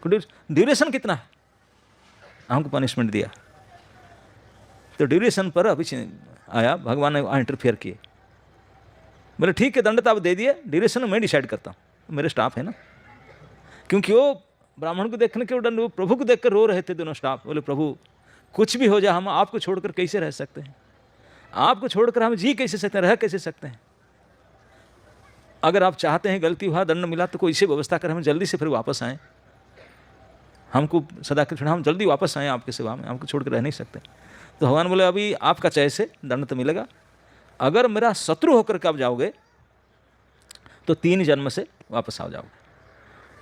ड्यूरेशन कितना है? हमको पनिशमेंट दिया तो ड्यूरेशन पर अभी आया, भगवान ने इंटरफेयर किए, बोले ठीक है दंड तो आप दे दिए, ड्यूरेशन मैं डिसाइड करता हूँ, मेरे स्टाफ है ना। क्योंकि वो ब्राह्मण को देखने के दंड, वो प्रभु को देखकर रो रहे थे दोनों स्टाफ। बोले प्रभु कुछ भी हो जाए हम आपको छोड़कर कैसे रह सकते हैं, आपको छोड़कर हम जी कैसे सकते हैं, रह कैसे सकते हैं? अगर आप चाहते हैं गलती हुआ, दंड मिला, तो कोई इसे व्यवस्था कर हम जल्दी से फिर वापस आएँ, हमको सदा के छोड़, हम जल्दी वापस आएँ आपके सेवा में, हमको छोड़ कर रह नहीं सकते। तो भगवान बोले अभी आपका चॉइस है, दंड तो मिलेगा, अगर मेरा शत्रु होकर के आप जाओगे तो 3 जन्म से वापस आ जाओगे,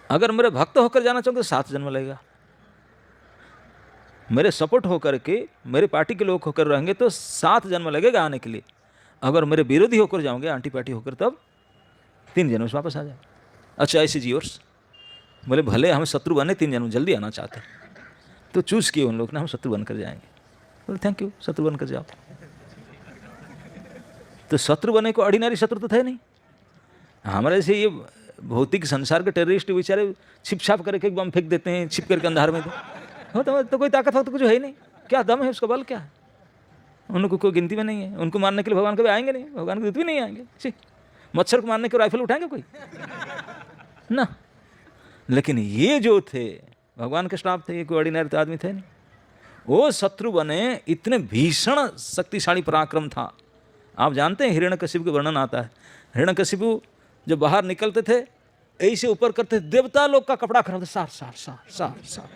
अगर मेरे भक्त होकर जाना चाहोगे तो 7 जन्म लगेगा, मेरे सपोर्ट होकर के मेरे पार्टी के लोग होकर रहेंगे तो 7 जन्म लगेगा आने के लिए, अगर मेरे विरोधी होकर जाओगे आंटी पार्टी होकर तब 3 जन्म से वापस आ जाए। अच्छा ऐसे जियोर्स। बोले भले हम शत्रु बने 3 जन्म, जल्दी आना चाहते हैं, तो चूज़ किए उन लोग ने हम शत्रु बनकर जाएंगे। बोले थैंक यू, शत्रु बनकर जाओ। तो शत्रु बने को ऑर्डिनरी शत्रु तो थे नहीं, हमारे से ये भौतिक संसार के टेररिस्ट बेचारे छिप छाप करके एक बम फेंक देते हैं, छिप करके अंधार में, तो कोई ताकत हो तो कुछ है ही नहीं, क्या दम है उसका, बल क्या है? उनको कोई गिनती में नहीं है, उनको मारने के लिए भगवान कभी आएंगे नहीं, भगवान के दूत भी नहीं आएंगे। मच्छर को मारने के राइफल उठाएंगे कोई ना। लेकिन ये जो थे भगवान के स्टाफ थे, ये कोई ऑर्डिनरी तो आदमी थे नहीं, वो शत्रु बने, इतने भीषण शक्तिशाली पराक्रम था। आप जानते हैं हिरण्यकशिपु का वर्णन आता है, हिरण्यकशिपु जब बाहर निकलते थे ऐसे ऊपर करते, देवता लोग का कपड़ा खराब था, सार सार सार सार सार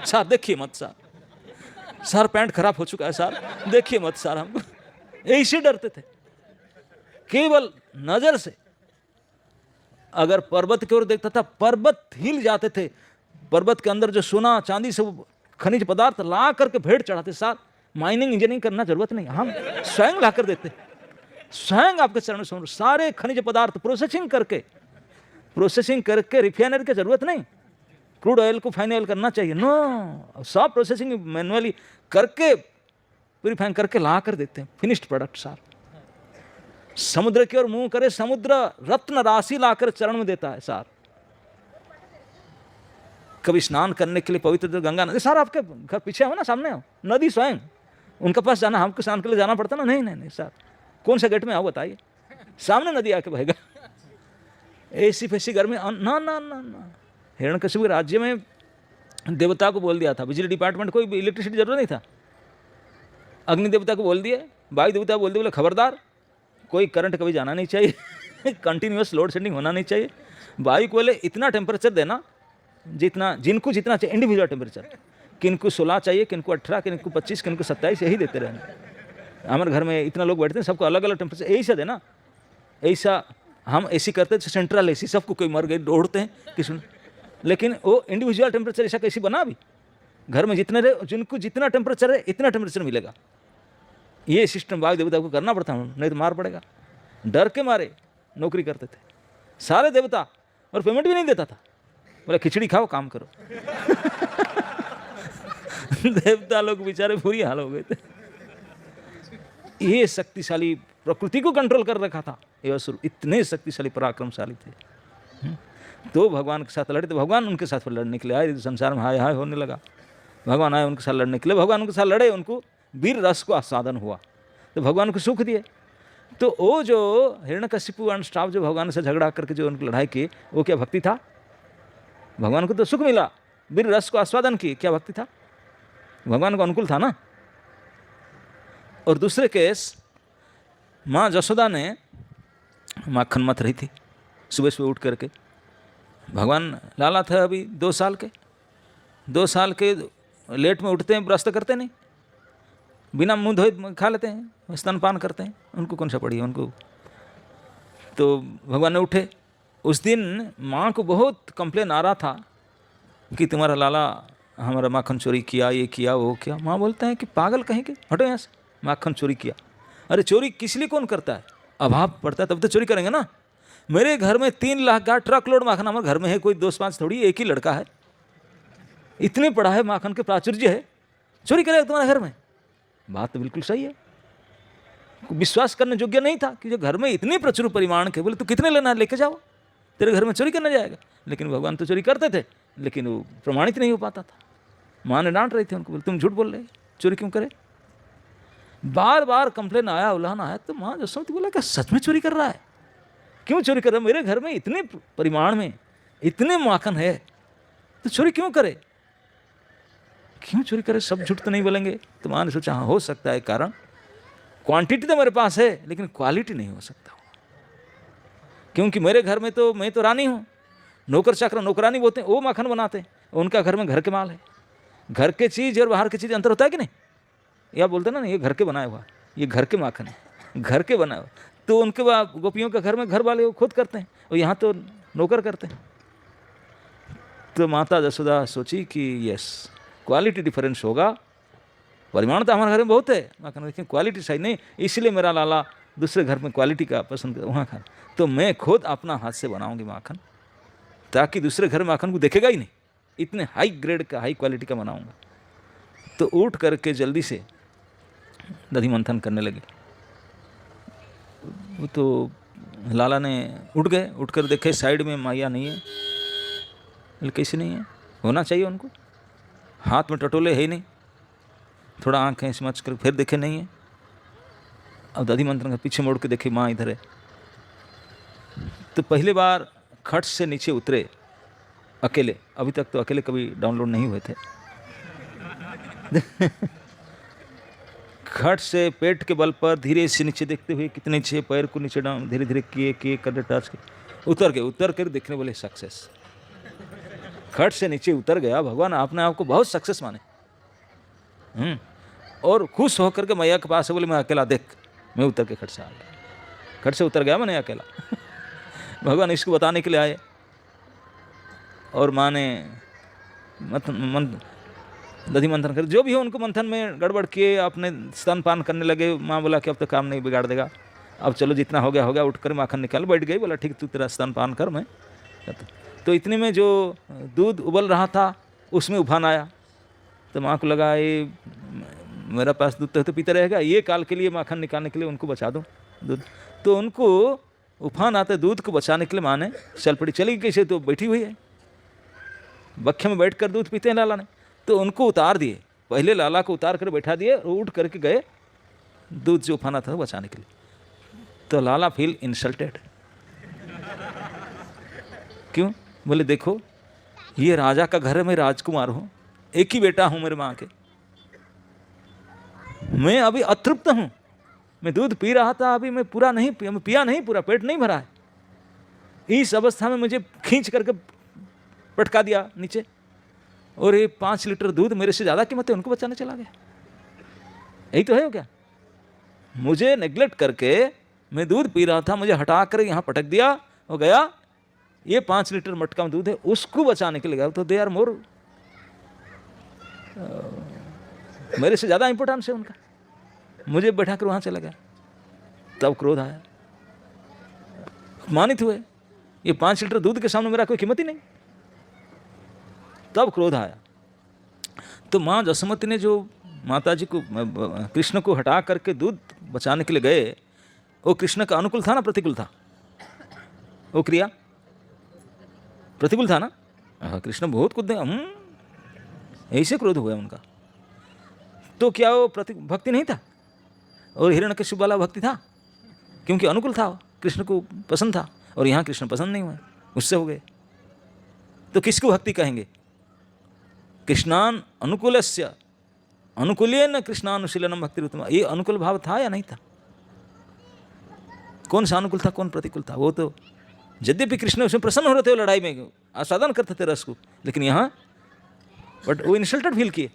सार देखिए मत सार, सार पैंट खराब हो चुका है सार, देखिए मत सार, हमको ऐसे डरते थे केवल नजर से। अगर पर्वत की ओर देखता था पर्वत हिल जाते थे, पर्वत के अंदर जो सोना चांदी से खनिज पदार्थ ला करके भेंट चढ़ाते। सार माइनिंग इंजीनियरिंग करना जरूरत नहीं, हम स्वयं ला कर देते, स्वयं आपके चरण में सारे खनिज पदार्थ प्रोसेसिंग करके रिफाइनरी की जरूरत नहीं, क्रूड ऑयल को फाइन ऑयल करना चाहिए, नो, सब प्रोसेसिंग मैनुअली करके प्यूरिफाइंग करके ला कर देते हैं फिनिश्ड प्रोडक्ट। सार समुद्र की ओर मुंह करे, समुद्र रत्न राशि लाकर चरण में देता है। सार कभी स्नान करने के लिए पवित्र गंगा नदी, सार आपके घर पीछे हो ना, सामने हो नदी स्वयं, उनके पास जाना, हमको स्नान के लिए जाना पड़ता ना, नहीं नहीं नहीं सार, कौन सा गेट में आओ बताइए, सामने नदी आके बहेगा। ऐसी फैसी घर में ना ना ना ना। हिरण्यकशिपु के राज्य में देवता को बोल दिया था, बिजली डिपार्टमेंट कोई इलेक्ट्रिसिटी जरूरत नहीं था, अग्नि देवता को बोल दिए, वायु देवता को बोल दिए, बोले खबरदार कोई करंट कभी जाना नहीं चाहिए, कंटिन्यूअस लोड शेडिंग होना नहीं चाहिए। वायु को बोले इतना टेम्परेचर देना जितना जिनको जितना चाहिए, इंडिविजुअल टेम्परेचर, किनको 16 चाहिए, किनको 18, किनको 25, किनको 27, यही देते रहना। हमारे घर में इतना लोग बैठते हैं, सबको अलग अलग टेम्परेचर यही सा देना। ऐसा हम एसी करते थे, सेंट्रल एसी, सबको कोई मर गए दौड़ते हैं किसी, लेकिन वो इंडिविजुअल टेम्परेचर ऐसा कैसी बना अभी, घर में जितने रहे जिनको जितना टेम्परेचर है इतना टेम्परेचर मिलेगा। ये सिस्टम वायु देवता को करना पड़ता, नहीं तो मार पड़ेगा। डर के मारे नौकरी करते थे सारे देवता, और पेमेंट भी नहीं देता था, बोले खिचड़ी खाओ काम करो। देवता लोग बेचारे बुरी हाल हो गए थे। ये शक्तिशाली प्रकृति को कंट्रोल कर रखा था ये असुर, इतने शक्तिशाली पराक्रमशाली थे। तो भगवान के साथ लड़े, तो भगवान उनके साथ लड़ने के लिए आए, संसार में हाय हाय होने लगा। भगवान आए उनके साथ लड़ने के लिए, भगवान उनके साथ लड़े, उनको वीर रस को आस्वादन हुआ, तो भगवान को सुख दिए। तो वो जो हिरण्यकशिपु एंड स्टाफ जो भगवान से झगड़ा करके जो उनकी लड़ाई की, वो क्या भक्ति था? भगवान को तो सुख मिला, वीर रस को आस्वादन की, क्या भक्ति था? भगवान को अनुकूल था ना। और दूसरे केस, माँ जसोदा ने माखन मथ रही थी सुबह सुबह उठ करके। भगवान लाला था अभी 2 साल के, 2 साल के लेट में उठते हैं, ब्रश तो करते नहीं, बिना मुंह धोए खा लेते हैं, स्तनपान करते हैं, उनको कौन सा पड़ी उनको। तो भगवान ने उठे। उस दिन माँ को बहुत कंप्लेन आ रहा था कि तुम्हारा लाला हमारा माखन चोरी किया, ये किया, वो किया। माँ बोलते हैं कि पागल कहीं के, हटो यहाँ से, माखन चोरी किया। अरे चोरी किस लिए कौन करता है? अभाव पड़ता है तब तो चोरी करेंगे ना। मेरे घर में 3 लाख का ट्रक लोड माखन हमारे घर में है, कोई 2-5 थोड़ी, एक ही लड़का है, इतने पड़ा है, माखन के प्राचुर्य है, चोरी करेगा तुम्हारे घर में? बात तो बिल्कुल सही है। विश्वास करने योग्य नहीं था कि जो घर में इतने प्रचुर परिमाण के, बोले तो कितने लेना है लेके जाओ, तेरे घर में चोरी करने जाएगा। लेकिन भगवान तो चोरी करते थे, लेकिन वो प्रमाणित नहीं हो पाता था। माँ ने डांट रही थी उनको, बोले तुम झूठ बोल रहे, चोरी क्यों करे? बार बार कंप्लेन आया, उल्हान आया, तो माँ जसवंती बोला क्या सच में चोरी कर रहा है? क्यों चोरी कर रहा है? मेरे घर में इतने परिमाण में इतने माखन है, तो चोरी क्यों करे? क्यों चोरी करे? सब झूठ तो नहीं बोलेंगे। तो माँ ने सोचा हाँ हो सकता है कारण, क्वांटिटी तो मेरे पास है लेकिन क्वालिटी नहीं हो सकता, क्योंकि मेरे घर में तो मैं तो रानी हूँ, नौकर चाकर नौकरानी बोलते हैं, वो माखन बनाते हैं, उनका घर में घर के माल है। घर के चीज़ और बाहर की चीज़ अंतर होता है कि नहीं? या बोलते ना ये घर के बनाया हुआ, ये घर के माखन है, घर के बनाया हुआ। तो उनके गोपियों के घर में घर वाले वो खुद करते हैं, और यहाँ तो नौकर करते हैं। तो माता जसोदा सोची कि यस क्वालिटी डिफरेंस होगा, परिमाण तो हमारे घर में बहुत है माखन, लेकिन क्वालिटी सही नहीं, इसलिए मेरा लाला दूसरे घर में क्वालिटी का पसंद करता वहाँ खाना, तो मैं खुद अपना हाथ से बनाऊंगी माखन, ताकि दूसरे घर में माखन को देखेगा ही नहीं, इतने हाई ग्रेड का हाई क्वालिटी का बनाऊंगा। तो उठ करके जल्दी से दधि मंथन करने लगे। वो तो लाला ने उठ गए, उठकर देखे साइड में मैया नहीं है। बोले कैसे नहीं है? होना चाहिए उनको, हाथ में टटोले है ही नहीं। थोड़ा आँखें समझ कर फिर देखे नहीं है। अब दधि मंथन का पीछे मोड़ के देखे माँ इधर है। तो पहली बार खट से नीचे उतरे अकेले, अभी तक तो अकेले कभी डाउनलोड नहीं हुए थे। खट से पेट के बल पर धीरे से नीचे देखते हुए, कितने नीचे, पैर को नीचे डाउन धीरे धीरे किए कर टच के उतर कर देखने बोले सक्सेस। खट से नीचे उतर गया, भगवान आपने आपको बहुत सक्सेस माने। और खुश होकर के मैया के पास से बोले मैं अकेला देख, मैं उतर के खट से आ गया, खट से उतर गया मैंने अकेला। भगवान इसको बताने के लिए आए। और माँ ने दधि मंथन कर, जो भी हो उनको मंथन में गड़बड़ किए, अपने स्तनपान करने लगे। माँ बोला कि अब तो काम नहीं बिगाड़ देगा, अब चलो जितना हो गया हो गया, उठकर माखन निकाल बैठ गई। बोला ठीक तू तेरा स्तनपान कर, मैं तो इतने में जो दूध उबल रहा था उसमें उफान आया। तो माँ को लगा ये मेरा पास दूध तो पीते रहेगा, ये काल के लिए माखन निकालने के लिए उनको बचा दूँ दूध। तो उनको उफान आते दूध को बचाने के लिए माँ ने चल पड़ी। चली कैसे? तो बैठी हुई है, बख्खे में बैठकर दूध पीते हैं लाला ने। तो उनको उतार दिए, पहले लाला को उतार कर बैठा दिए और उठ करके गए दूध जो उफाना था बचाने के लिए। तो लाला फील इंसल्टेड, क्यों? बोले देखो ये राजा का घर है, मैं राजकुमार हूँ, एक ही बेटा हूँ मेरे माँ के, मैं अभी अतृप्त हूँ, मैं दूध पी रहा था अभी, मैं पूरा नहीं पिया नहीं, पूरा पेट नहीं भरा है। इस अवस्था में मुझे खींच करके पटका दिया नीचे, और ये 5 लीटर दूध मेरे से ज़्यादा कीमत है, उनको बचाने चला गया। यही तो है क्या? मुझे नेग्लेक्ट करके मैं दूध पी रहा था, मुझे हटा कर यहाँ पटक दिया हो गया, ये 5 लीटर मटका में दूध है, उसको बचाने के लिए गया। तो दे आर मोर, मेरे से ज़्यादा इंपॉर्टेंस है उनका, मुझे बैठा कर वहाँ चला गया। तब क्रोध आया, अपमानित हुए, ये 5 लीटर दूध के सामने मेरा कोई कीमत ही नहीं। तब क्रोध आया। तो माँ जसोमती ने जो माता जी को, कृष्ण को हटा करके दूध बचाने के लिए गए, वो कृष्ण का अनुकूल था ना प्रतिकूल था? वो क्रिया प्रतिकूल था ना? कृष्ण बहुत कुछ ऐसे क्रोध हुआ उनका। तो क्या वो भक्ति नहीं था? और हिरण्यकशिपु वाला भक्ति था, क्योंकि अनुकूल था, कृष्ण को पसंद था, और यहाँ कृष्ण पसंद नहीं हुआ, उससे हो गए। तो किसको भक्ति कहेंगे? कृष्णान अनुकूलस्य अनुकूलेन कृष्णानुशीलनम भक्ति उत्तम। ये अनुकूल भाव था या नहीं था? कौन सा अनुकूल था, कौन प्रतिकूल था? वो तो यद्यपि कृष्ण उसमें प्रसन्न हो रहे थे, वो लड़ाई में आस्वादन करते थे रस को, लेकिन यहाँ बट वो इंसल्टेड फील किए।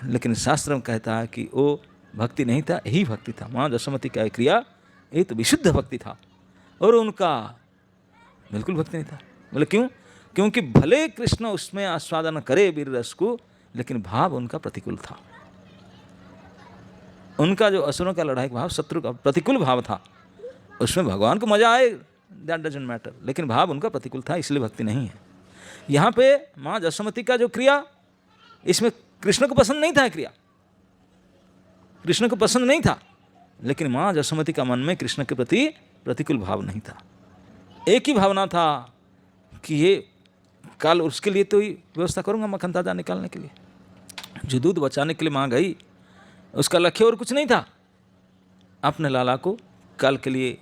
लेकिन शास्त्र में कहता है कि वो भक्ति नहीं था, यही भक्ति था। माँ जसोमती का क्रिया ये तो विशुद्ध भक्ति था, और उनका बिल्कुल भक्ति नहीं था। बोले क्यों? क्योंकि भले कृष्ण उसमें आस्वादन करे वीर रस को, लेकिन भाव उनका प्रतिकूल था। उनका जो असुरों का लड़ाई भाव शत्रु का प्रतिकूल भाव था, उसमें भगवान को मजा आए, दैट डजंट मैटर, लेकिन भाव उनका प्रतिकूल था, इसलिए भक्ति नहीं है। यहाँ पे माँ जसोमती का जो क्रिया, इसमें कृष्ण को पसंद नहीं था, क्रिया कृष्ण को पसंद नहीं था, लेकिन माँ जसोमती का मन में कृष्ण के प्रति प्रतिकूल भाव नहीं था। एक ही भावना था कि ये कल उसके लिए तो ही व्यवस्था करूँगा मक्खन ताजा निकालने के लिए। जो दूध बचाने के लिए माँ गई, उसका लक्ष्य और कुछ नहीं था, अपने लाला को कल के लिए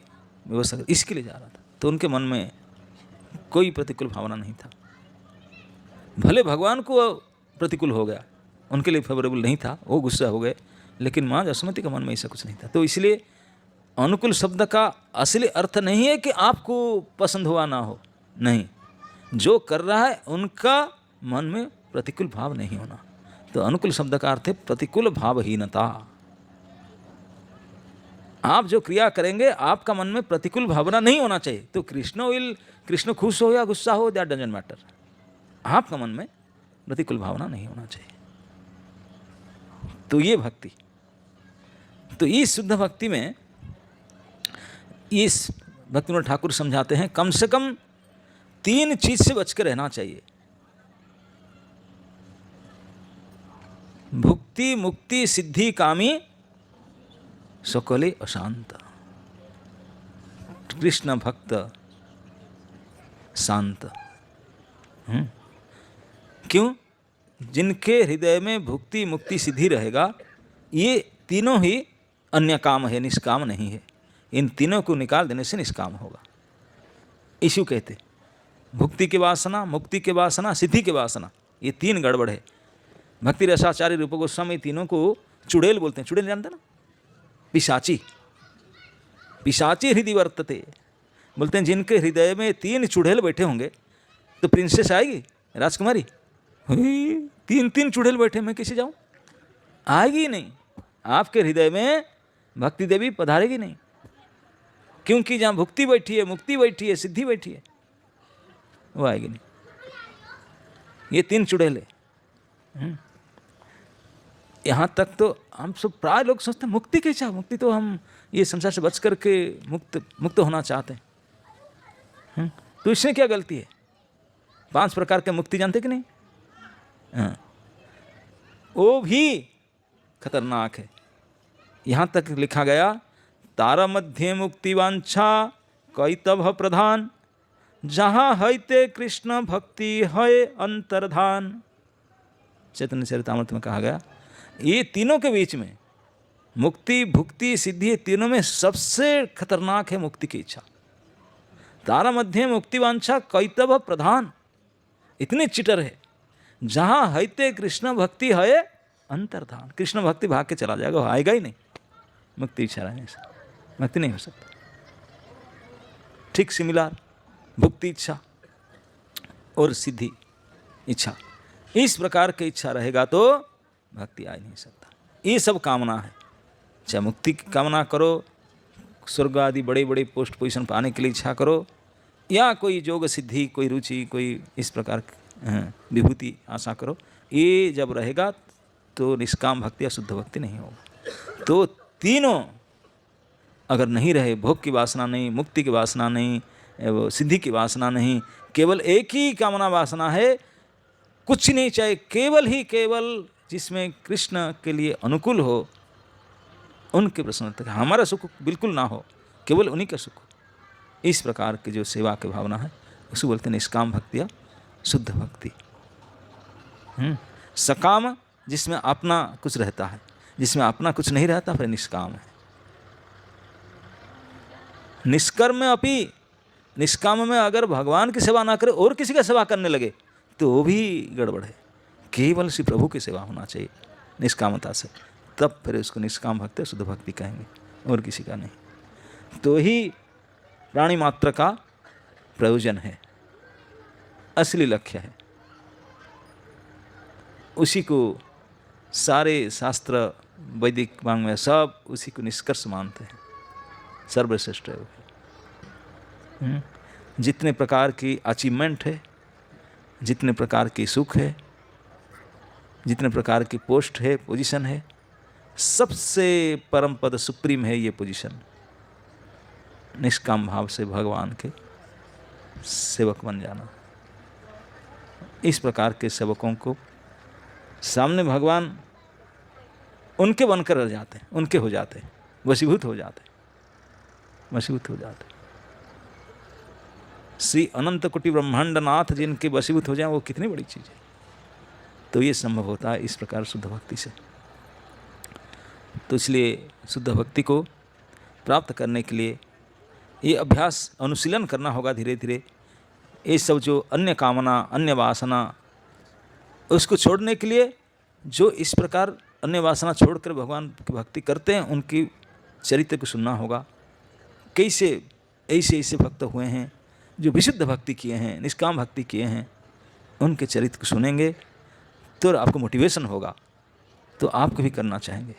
व्यवस्था इसके लिए जा रहा था। तो उनके मन में कोई प्रतिकूल भावना नहीं था। भले भगवान को प्रतिकूल हो गया, उनके लिए फेवरेबल नहीं था, वो गुस्सा हो गए, लेकिन माँ जसोमती के मन में ऐसा कुछ नहीं था। तो इसलिए अनुकूल शब्द का असली अर्थ नहीं है कि आपको पसंद हुआ ना हो, नहीं, जो कर रहा है उनका मन में प्रतिकूल भाव नहीं होना। तो अनुकूल शब्द का अर्थ है प्रतिकूल भावहीनता। आप जो क्रिया करेंगे आपका मन में प्रतिकूल भावना नहीं होना चाहिए। तो कृष्ण खुश हो या गुस्सा हो, दैट डजंट मैटर, आपका मन में प्रतिकूल भावना नहीं होना चाहिए। तो ये भक्ति, तो इस शुद्ध भक्ति में इस भक्ति में ठाकुर समझाते हैं कम से कम 3 चीज से बचकर रहना चाहिए। भुक्ति मुक्ति सिद्धि कामी सकले अशांत, कृष्ण भक्त शांत। क्यों? जिनके हृदय में भुक्ति मुक्ति सिद्धि रहेगा, ये तीनों ही अन्य काम है, निष्काम नहीं है। इन तीनों को निकाल देने से निष्काम होगा। इशू कहते भुक्ति की वासना, मुक्ति की वासना, सिद्धि की वासना, ये 3 गड़बड़ है। भक्ति रसाचार्य रूप गोस्वामी तीनों को चुड़ैल बोलते हैं। चुड़ैल जानते ना? पिशाची, पिशाची हृदय वर्तते, बोलते हैं जिनके हृदय में 3 चुड़ैल बैठे होंगे तो प्रिंसेस आएगी, राजकुमारी। 3 चुड़ैल बैठे, मैं कैसे जाऊं? आएगी ही नहीं। आपके हृदय में भक्ति देवी पधारेगी नहीं, क्योंकि जहाँ भुक्ति बैठी है, मुक्ति बैठी है, सिद्धि बैठी है, वो आएगी नहीं। ये 3 चुड़ैल है। यहाँ तक तो हम सब प्राय लोग सोचते हैं मुक्ति कैसा? मुक्ति तो हम ये संसार से बच करके मुक्त होना चाहते हैं। तो इसमें क्या गलती है? 5 प्रकार के मुक्ति जानते कि नहीं? वो भी खतरनाक है। यहाँ तक लिखा गया तारा मध्य मुक्ति वांछा कैतव प्रधान, जहाँ हैते कृष्ण भक्ति है अंतर्धान। चैतन्य चरितामृत में कहा गया ये तीनों के बीच में मुक्ति भुक्ति सिद्धि, तीनों में सबसे खतरनाक है मुक्ति की इच्छा। तारा मध्य मुक्तिवांछा कैतव प्रधान, इतने चिटर है। जहाँ हैते कृष्ण भक्ति है अंतर्धान, कृष्ण भक्ति भाग के चला जाएगा, वो आएगा ही नहीं मुक्ति इच्छा रहने से, मुक्ति नहीं हो सकता। ठीक सिमिलर भुक्ति इच्छा और सिद्धि इच्छा, इस प्रकार की इच्छा रहेगा तो भक्ति आ ही नहीं सकता। ये सब कामना है, चाहे मुक्ति की कामना करो, स्वर्ग आदि बड़े बड़े पोस्ट पोजीशन पाने के लिए इच्छा करो, या कोई योग सिद्धि, कोई रुचि, कोई इस प्रकार विभूति आशा करो, ये जब रहेगा तो निष्काम भक्ति या शुद्ध भक्ति नहीं होगा। तो तीनों अगर नहीं रहे, भोग की वासना नहीं, मुक्ति की वासना नहीं, सिद्धि की वासना नहीं, केवल एक ही कामना वासना है, कुछ नहीं चाहिए, केवल ही केवल जिसमें कृष्ण के लिए अनुकूल हो, उनके प्रसन्नता, हमारा सुख बिल्कुल ना हो, केवल उन्हीं का सुख। इस प्रकार की जो सेवा की भावना है उसको बोलते हैं निष्काम भक्ति या शुद्ध भक्ति। सकाम जिसमें अपना कुछ रहता है, जिसमें अपना कुछ नहीं रहता फिर निष्काम है। निष्कर्म में अपि, निष्काम में अगर भगवान की सेवा ना करे और किसी का सेवा करने लगे तो वो भी गड़बड़ है। केवल श्री प्रभु की सेवा होना चाहिए निष्कामता से, तब फिर उसको निष्काम भक्ति शुद्ध भक्ति कहेंगे, और किसी का नहीं। तो ही प्राणी मात्र का प्रयोजन है, असली लक्ष्य है। उसी को सारे शास्त्र वैदिक वांग में सब उसी को निष्कर्ष मानते हैं, सर्वश्रेष्ठ है वो। जितने प्रकार की अचीवमेंट है, जितने प्रकार की सुख है, जितने प्रकार की पोस्ट है, पोजीशन है, सबसे परम पद सुप्रीम है ये पोजीशन, निष्काम भाव से भगवान के सेवक बन जाना। इस प्रकार के सेवकों को सामने भगवान उनके बनकर रह जाते हैं, उनके हो जाते हैं, वशीभूत हो जाते हैं, वशीभूत हो जाते हैं। श्री अनंत कोटि ब्रह्मांड नाथ जिनके वशीभूत हो जाए वो कितनी बड़ी चीज़ है। तो ये संभव होता है इस प्रकार शुद्ध भक्ति से। तो इसलिए शुद्ध भक्ति को प्राप्त करने के लिए ये अभ्यास अनुशीलन करना होगा धीरे धीरे। ये सब जो अन्य कामना, अन्य वासना, उसको छोड़ने के लिए जो इस प्रकार अन्य वासना छोड़कर भगवान की भक्ति करते हैं उनकी चरित्र को सुनना होगा। कैसे ऐसे ऐसे भक्त हुए हैं जो विशुद्ध भक्ति किए हैं, निष्काम भक्ति किए हैं, उनके चरित्र को सुनेंगे तो आपको मोटिवेशन होगा, तो आपको भी करना चाहेंगे,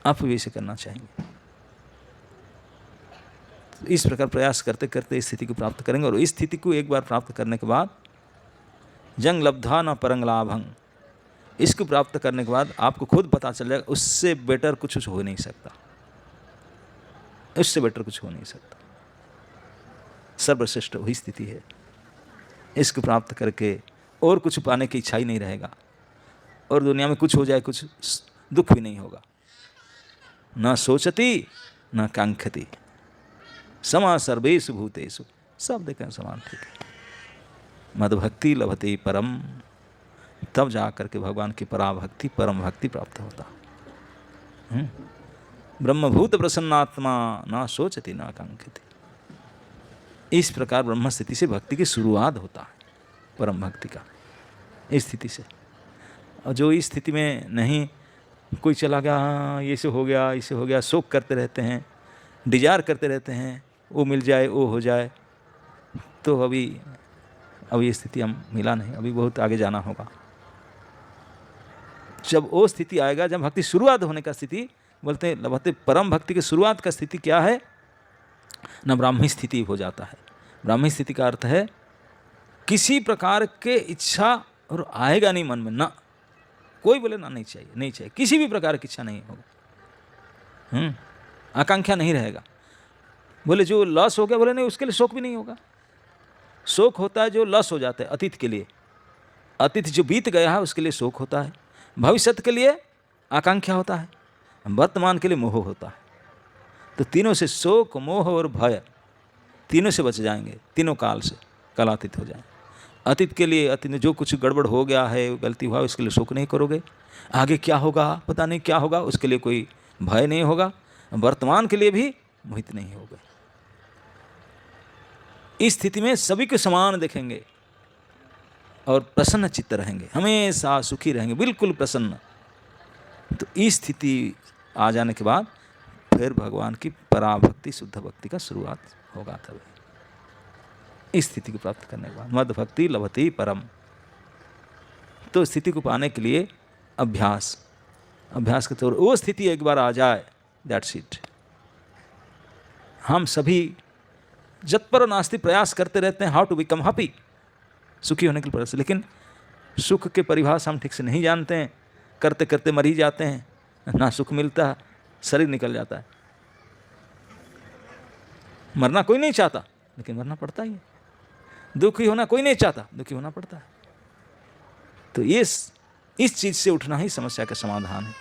आप भी इसे करना चाहेंगे। तो इस प्रकार प्रयास करते करते इस स्थिति को प्राप्त करेंगे। और इस स्थिति को एक बार प्राप्त करने के बाद जंग लब्धा न परंग लाभंग, इसको प्राप्त करने के बाद आपको खुद पता चल जाएगा उससे बेटर कुछ हो नहीं सकता, उससे बेटर कुछ हो नहीं सकता। सर्वश्रेष्ठ वही स्थिति है। इसको प्राप्त करके और कुछ पाने की इच्छा ही नहीं रहेगा, और दुनिया में कुछ हो जाए कुछ दुख भी नहीं होगा। न सोचती न कांक्षति समा सर्वेषु भूतेषु, सब देखें समान ठीक है। मदभक्ति लभते परम, तब जा करके भगवान की पराभक्ति परम भक्ति प्राप्त होता। ब्रह्मभूत प्रसन्नात्मा न सोचती न कांक्षति, इस प्रकार ब्रह्म स्थिति से भक्ति की शुरुआत होता है, परम भक्ति का इस स्थिति से। और जो इस स्थिति में नहीं, कोई चला गया, हाँ ये से हो गया, इससे हो गया, शोक करते रहते हैं, डिजायर करते रहते हैं, वो मिल जाए, वो हो जाए, तो अभी ये स्थिति हम मिला नहीं, अभी बहुत आगे जाना होगा। जब वो स्थिति आएगा, जब भक्ति शुरुआत होने का स्थिति बोलते हैं, लभते परम भक्ति की शुरुआत का स्थिति क्या है न, ब्राह्मी स्थिति हो जाता है। ब्राह्मी स्थिति का अर्थ है किसी प्रकार के इच्छा और आएगा नहीं मन में, ना कोई बोले ना नहीं चाहिए, नहीं चाहिए, किसी भी प्रकार की इच्छा नहीं होगा, आकांक्षा नहीं रहेगा। बोले जो लॉस हो गया, बोले नहीं उसके लिए शोक भी नहीं होगा। शोक होता है जो लॉस हो जाता है अतीत के लिए, अतीत जो बीत गया है उसके लिए शोक होता है, भविष्य के लिए आकांक्षा होता है, वर्तमान के लिए मोह होता है। तो तीनों से, शोक, मोह और भय, तीनों से बच जाएंगे, तीनों काल से कलातीत हो जाएंगे। अतीत के लिए, अतीत में जो कुछ गड़बड़ हो गया है, गलती हुआ, उसके लिए शोक नहीं करोगे। आगे क्या होगा पता नहीं क्या होगा, उसके लिए कोई भय नहीं होगा। वर्तमान के लिए भी मोहित नहीं होगा। इस स्थिति में सभी को समान देखेंगे और प्रसन्न चित्त रहेंगे, हमेशा सुखी रहेंगे, बिल्कुल प्रसन्न। तो इस स्थिति आ जाने के बाद फिर भगवान की पराभक्ति, शुद्ध भक्ति का शुरुआत होगा। तब इस स्थिति को प्राप्त करने के बाद मद भक्ति लभते परम। तो स्थिति को पाने के लिए अभ्यास के तौर वो स्थिति एक बार आ जाए, दैट्स इट। हम सभी जत्पर नास्ति प्रयास करते रहते हैं हाउ टू बिकम हैप्पी, सुखी होने के प्रयास, लेकिन सुख के परिभाषा हम ठीक से नहीं जानते हैं, करते करते मर ही जाते हैं, ना सुख मिलता है, शरीर निकल जाता है। मरना कोई नहीं चाहता, लेकिन मरना पड़ता ही है। दुखी होना कोई नहीं चाहता, दुखी होना पड़ता है। तो इस चीज़ से उठना ही समस्या का समाधान है।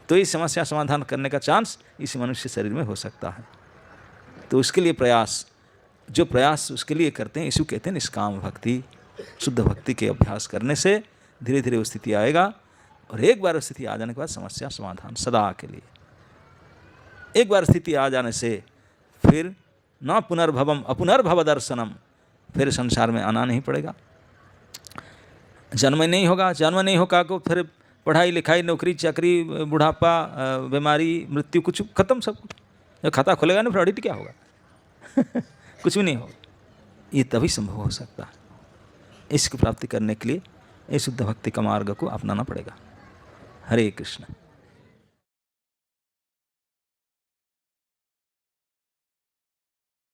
तो इस समस्या समाधान करने का चांस इस मनुष्य शरीर में हो सकता है। तो उसके लिए प्रयास, जो प्रयास उसके लिए करते हैं, इसको कहते हैं निष्काम भक्ति। शुद्ध भक्ति के अभ्यास करने से धीरे धीरे वो स्थिति आएगा, और एक बार स्थिति आ जाने के बाद समस्या समाधान सदा के लिए। एक बार स्थिति आ जाने से फिर न पुनर्भवम अपुनर्भव दर्शनम, फिर संसार में आना नहीं पड़ेगा, जन्म नहीं होगा। जन्म नहीं होगा तो फिर पढ़ाई लिखाई, नौकरी चाकरी, बुढ़ापा, बीमारी, मृत्यु, कुछ खत्म सब कुछ। जब खाता खुलेगा ना फिर ऑडिट क्या होगा कुछ भी नहीं होगा। ये तभी संभव हो सकता है। इसकी प्राप्ति करने के लिए इस शुद्ध भक्ति का मार्ग को अपनाना पड़ेगा। हरे कृष्ण।